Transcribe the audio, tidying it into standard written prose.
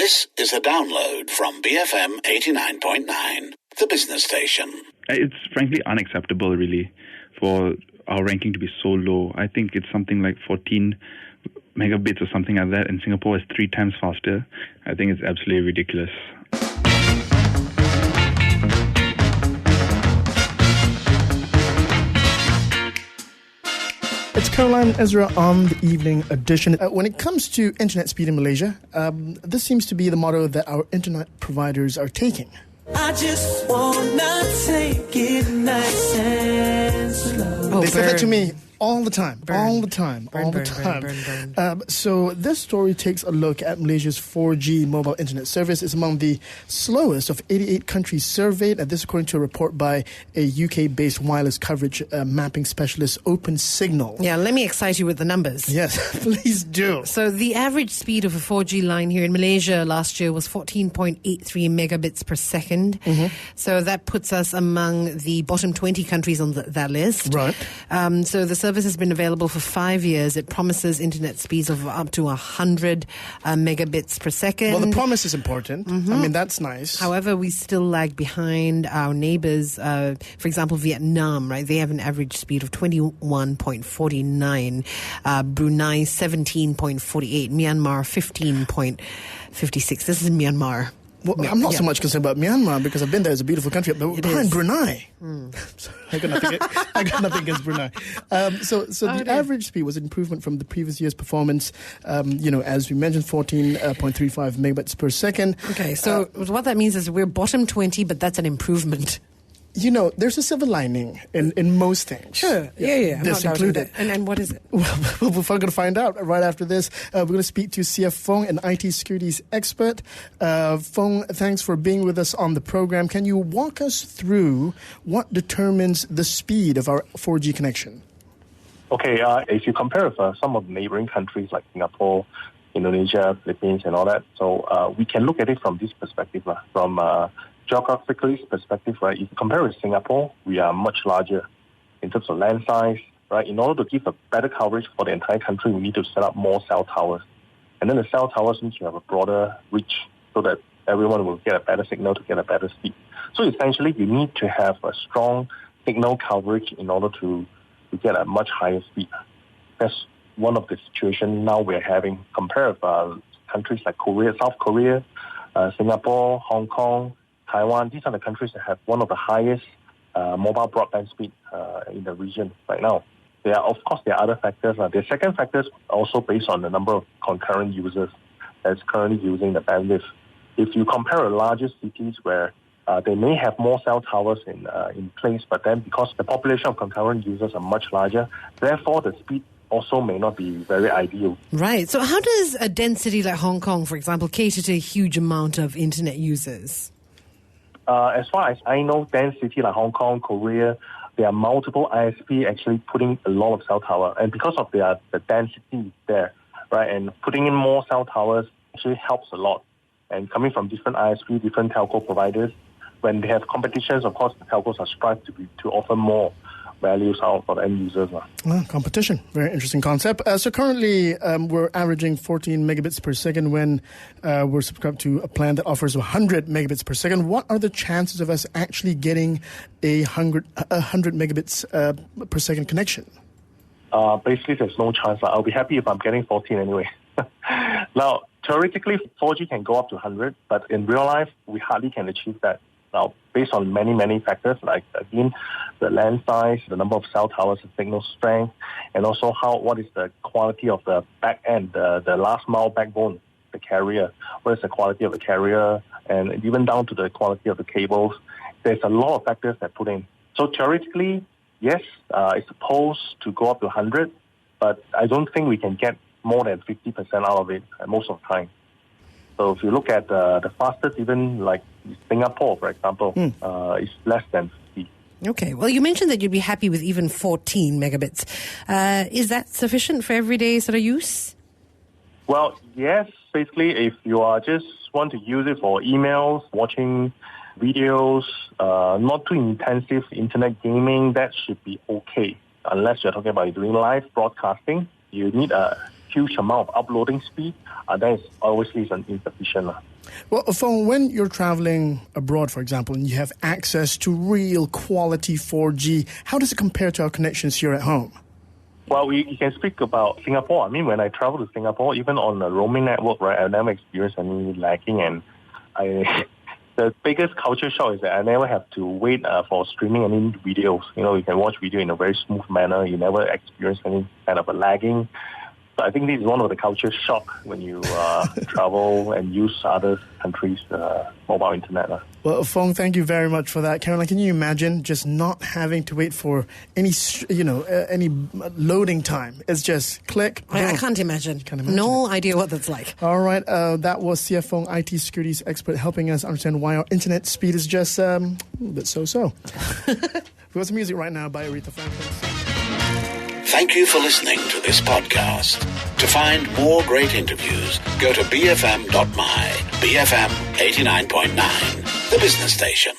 This is a download from BFM 89.9, the business station. It's frankly unacceptable, really, for our ranking to be so low. I think it's something like 14 megabits or something like that, and Singapore is 3 times faster. I think it's absolutely ridiculous. It's Caroline Ezra on the evening edition. When it comes to internet speed in Malaysia, this seems to be the motto that our internet providers are taking. I just wanna take it nice and slow. They say that to me all the time. So this story takes a look at Malaysia's 4G mobile internet service. It's among the slowest of 88 countries surveyed, and this according to a report by a UK-based wireless coverage mapping specialist, Open Signal. Yeah, let me excite you with the numbers. Yes, please do. So the average speed of a 4G line here in Malaysia last year was 14.83 megabits per second. Mm-hmm. So that puts us among the bottom 20 countries on that list. Right. So the service has been available for 5 years. It promises internet speeds of up to 100 megabits per second. Well, the promise is important. Mm-hmm. I mean, that's nice. However, we still lag behind our neighbors. For example, Vietnam, right? They have an average speed of 21.49. Brunei, 17.48. Myanmar, 15.56. This is Myanmar. Well, I'm not so much concerned about Myanmar because I've been there. It's a beautiful country. But behind Brunei. I got nothing against Brunei. So the average speed was an improvement from the previous year's performance. As we mentioned, 14.35 megabits per second. Okay, so what that means is we're bottom 20, but that's an improvement. There's a silver lining in most things. Sure. Yeah. This included. And what is it? Well, we're going to find out right after this. We're going to speak to CF Fong, an IT securities expert. Fong, thanks for being with us on the program. Can you walk us through what determines the speed of our 4G connection? Okay, if you compare with some of the neighboring countries like Singapore, Indonesia, Philippines, and all that, so we can look at it from this perspective, from geographically perspective, right? If you compare with Singapore, we are much larger in terms of land size, right? In order to give a better coverage for the entire country, we need to set up more cell towers. And then the cell towers need to have a broader reach so that everyone will get a better signal to get a better speed. So essentially, you need to have a strong signal coverage in order to get a much higher speed. That's one of the situations now we're having compared with countries like Korea, South Korea, Singapore, Hong Kong, Taiwan. These are the countries that have one of the highest mobile broadband speed in the region right now. There are other factors. The second factor is also based on the number of concurrent users that's currently using the bandwidth. If you compare larger cities where they may have more cell towers in place, but then because the population of concurrent users are much larger, therefore the speed also may not be very ideal. Right. So how does a density like Hong Kong, for example, cater to a huge amount of internet users? As far as I know, dense city like Hong Kong, Korea, there are multiple ISP actually putting a lot of cell tower. And because of the density there, right, and putting in more cell towers actually helps a lot. And coming from different ISP, different telco providers, when they have competitions, of course, the telcos are strived to offer more values out for the end users. Competition, very interesting concept. So currently we're averaging 14 megabits per second when we're subscribed to a plan that offers 100 megabits per second. What are the chances of us actually getting a 100 megabits per second connection? Basically, there's no chance. I'll be happy if I'm getting 14 anyway. Now, theoretically, 4G can go up to 100, but in real life, we hardly can achieve that. Now, based on many factors, like, again, the land size, the number of cell towers, the signal strength, and also what is the quality of the back end, the last mile backbone, the carrier, what is the quality of the carrier, and even down to the quality of the cables. There's a lot of factors that put in. So theoretically, yes, it's supposed to go up to 100, but I don't think we can get more than 50% out of it most of the time. So if you look at the fastest, even like Singapore, for example, is less than 50. Okay. Well, you mentioned that you'd be happy with even 14 megabits. Is that sufficient for everyday sort of use? Well, yes. Basically, if you are just want to use it for emails, watching videos, not too intensive internet gaming, that should be okay. Unless you're talking about doing live broadcasting, you need a huge amount of uploading speed, that is obviously insufficient. Well, Fong, when you're traveling abroad, for example, and you have access to real quality 4G, how does it compare to our connections here at home? Well, you can speak about Singapore. I mean, when I travel to Singapore, even on the roaming network, right, I never experienced any lagging, and the biggest culture shock is that I never have to wait for streaming any videos. You can watch video in a very smooth manner. You never experience any kind of a lagging. So I think this is one of the culture shock when you travel and use other countries' mobile internet. Well, Fong, thank you very much for that. Caroline, can you imagine just not having to wait for any loading time? It's just click. I can't imagine. No idea what that's like. All right, that was CF Fong, IT securities expert, helping us understand why our internet speed is just a little bit so-so. We've got some music right now by Aretha Franklin. Thank you for listening to this podcast. To find more great interviews, go to bfm.my, BFM 89.9, the business station.